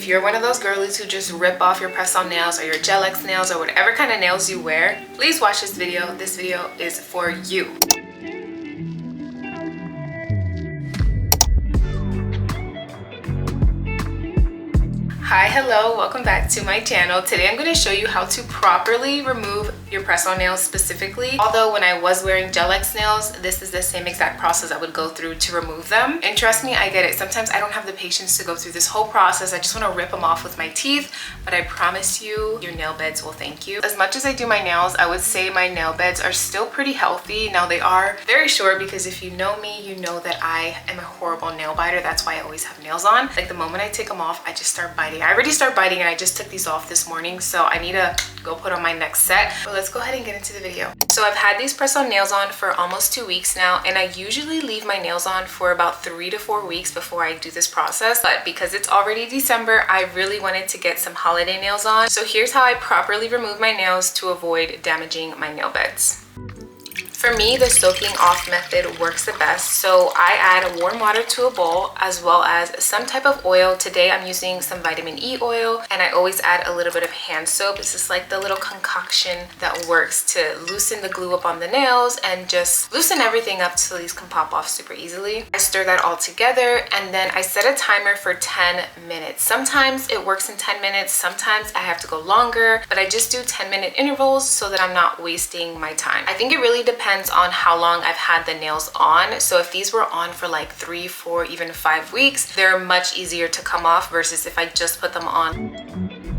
if you're one of those girlies who just rip off your press-on nails or your gel X nails or whatever kind of nails you wear, please watch this video. This video is for you. Hi, hello, welcome back to my channel. Today I'm going to show you how to properly remove your press-on nails specifically. Although when I was wearing gel X nails, this is the same exact process I would go through to remove them. And trust me, I get it. Sometimes I don't have the patience to go through this whole process. I just want to rip them off with my teeth, but I promise you, your nail beds will thank you. As much as I do my nails, I would say my nail beds are still pretty healthy. Now they are very short because if you know me, you know that I am a horrible nail biter. That's why I always have nails on. Like the moment I take them off, I just start biting. I already start biting and I just took these off this morning, so I need to go put on my next set. But let's go ahead and get into the video. So I've had these press-on nails on for almost 2 weeks now, and I usually leave my nails on for about 3 to 4 weeks before I do this process. But because it's already December, I really wanted to get some holiday nails on. So here's how I properly remove my nails to avoid damaging my nail beds. For me, the soaking off method works the best. So I add warm water to a bowl as well as some type of oil. Today I'm using some vitamin E oil, and I always add a little bit of hand soap. This is like the little concoction that works to loosen the glue up on the nails and just loosen everything up so these can pop off super easily. I stir that all together and then I set a timer for 10 minutes. Sometimes it works in 10 minutes, sometimes I have to go longer, but I just do 10-minute intervals so that I'm not wasting my time. I think it really depends on how long I've had the nails on. So if these were on for like 3, 4, even 5 weeks, they're much easier to come off versus if I just put them on.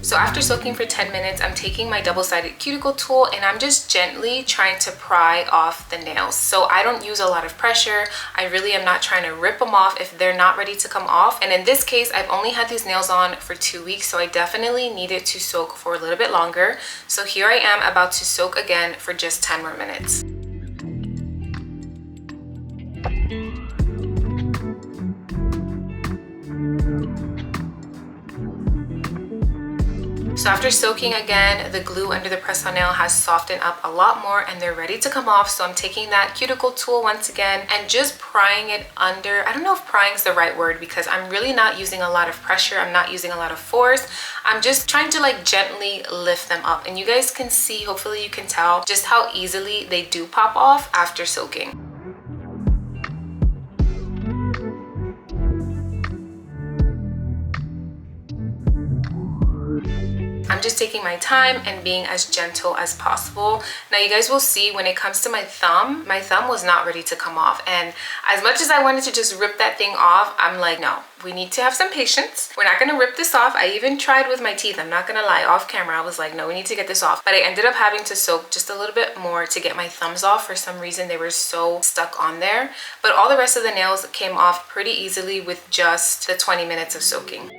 So after soaking for 10 minutes, I'm taking my double-sided cuticle tool and I'm just gently trying to pry off the nails. So I don't use a lot of pressure. I really am not trying to rip them off if they're not ready to come off. And in this case, I've only had these nails on for 2 weeks, so I definitely needed to soak for a little bit longer. So here I am about to soak again for just 10 more minutes. So after soaking again, the glue under the press-on nail has softened up a lot more and they're ready to come off. So I'm taking that cuticle tool once again and just prying it under. I don't know if prying is the right word because I'm really not using a lot of pressure. I'm not using a lot of force. I'm just trying to like gently lift them up. And you guys can see, hopefully you can tell just how easily they do pop off after soaking. I'm just taking my time and being as gentle as possible. Now you guys will see when it comes to my thumb was not ready to come off. And as much as I wanted to just rip that thing off, I'm like, no, we need to have some patience. We're not gonna rip this off. I even tried with my teeth. I'm not gonna lie, off camera, I was like, no, we need to get this off. But I ended up having to soak just a little bit more to get my thumbs off. For some reason, they were so stuck on there. But all the rest of the nails came off pretty easily with just the 20 minutes of soaking.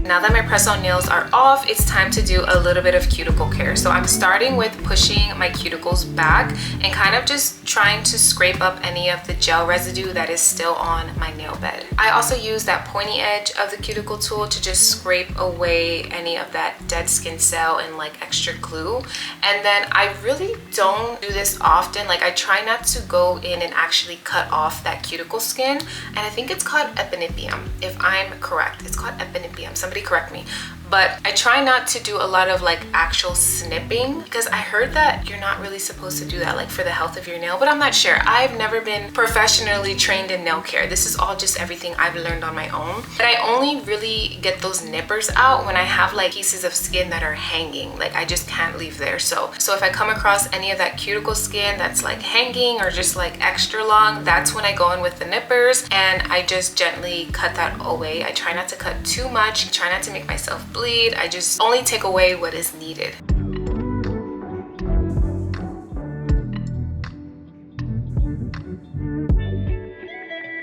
Now that my press-on nails are off, it's time to do a little bit of cuticle care. So I'm starting with pushing my cuticles back and kind of just trying to scrape up any of the gel residue that is still on my nail bed. I also use that pointy edge of the cuticle tool to just scrape away any of that dead skin cell and like extra glue. And then I really don't do this often. Like I try not to go in and actually cut off that cuticle skin. And I think it's called epinippium, if I'm correct. It's called epinippium. Somebody correct me. But I try not to do a lot of like actual snipping because I heard that you're not really supposed to do that like for the health of your nail, but I'm not sure. I've never been professionally trained in nail care. This is all just everything I've learned on my own. But I only really get those nippers out when I have like pieces of skin that are hanging. Like I just can't leave there. So if I come across any of that cuticle skin that's like hanging or just like extra long, that's when I go in with the nippers and I just gently cut that away. I try not to cut too much. I try not to make myself bleed. I just only take away what is needed.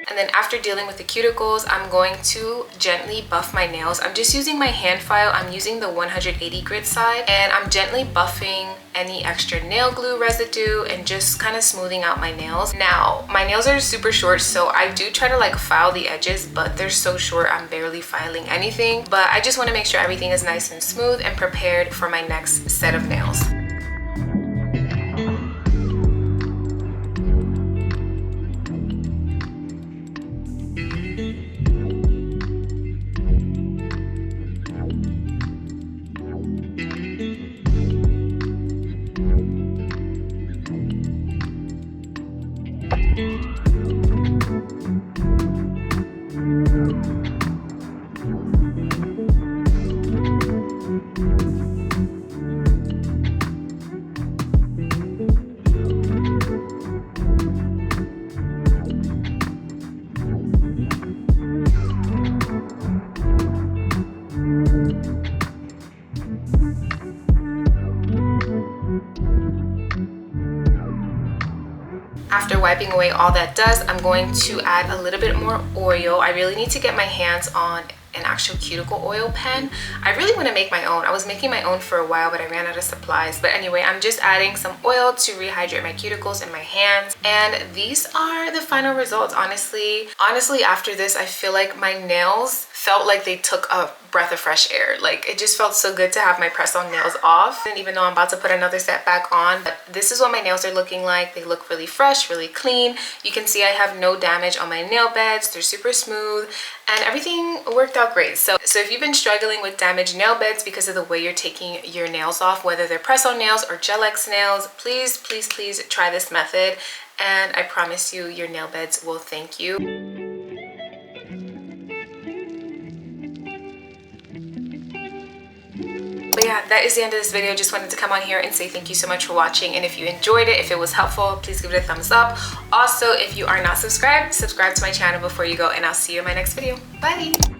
And And then after dealing with the cuticles, I'm going to gently buff my nails. I'm just using my hand file. I'm using the 180 grit side, and I'm gently buffing any extra nail glue residue and just kind of smoothing out my nails. Now, my nails are super short, so I do try to like file the edges, but they're so short I'm barely filing anything. But I just want to make sure everything is nice and smooth and prepared for my next set of nails. After wiping away all that dust, I'm going to add a little bit more oil. I really need to get my hands on an actual cuticle oil pen. I really want to make my own. I was making my own for a while, but I ran out of supplies. But anyway, I'm just adding some oil to rehydrate my cuticles and my hands. And these are the final results. Honestly, after this, I feel like my nails felt like they took a breath of fresh air. Like, it just felt so good to have my press-on nails off. And even though I'm about to put another set back on, but this is what my nails are looking like. They look really fresh, really clean. You can see I have no damage on my nail beds. They're super smooth and everything worked out great. So if you've been struggling with damaged nail beds because of the way you're taking your nails off, whether they're press-on nails or Gel-X nails, please try this method, and I promise you your nail beds will thank you. But yeah, that is the end of this video. Just wanted to come on here and say thank you so much for watching. And if you enjoyed it, if it was helpful, please give it a thumbs up. Also, if you are not subscribed, subscribe to my channel before you go, and I'll see you in my next video. Bye.